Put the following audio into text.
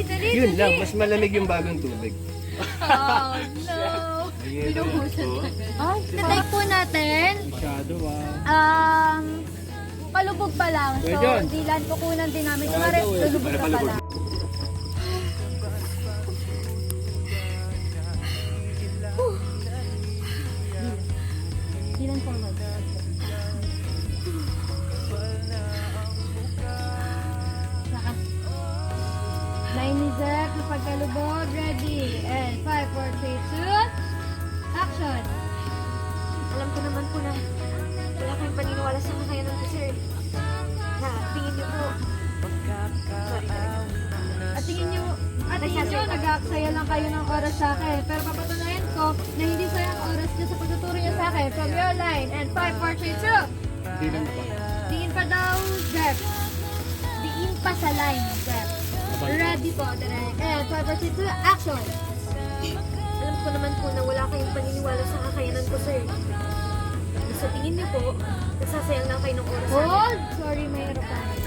dali, Yun dali. lang, mas malamig yung bagong tubig. Oh, no. Binuhusan ka. Ay, tatay po natin. Masyado Palubog pa lang. So, Kuya John. dilan kukunan din namin. Kumari, lulubog ka pala. Dilan forward. Lakas. Line ni Zek, pagkalubog, ready. And 5, 4, 3, 2, action. Alam ko naman po na wala kayong paniniwala sa kakayanan ko, sir. Na tingin niyo po. Sorry talaga. At tingin nyo, nag-aaksaya lang kayo ng oras sa akin. Pero papatunayan ko na hindi sayang oras nyo sa pagtuturo nyo sa akin. From your line. And 5, 4, 3, 2. Hindi lang ba? Tingin pa daw, Jeff. Tingin pa sa line, Jeff. Ready po, direct. And 5, 4, 3, 2, action. Alam ko naman po na wala kayong paniniwala sa kakayanan ko, sir. Sa tingin niyo po, nagsasayang lang kayo ng oras sa akin. Hold! Sorry, may aeroplano.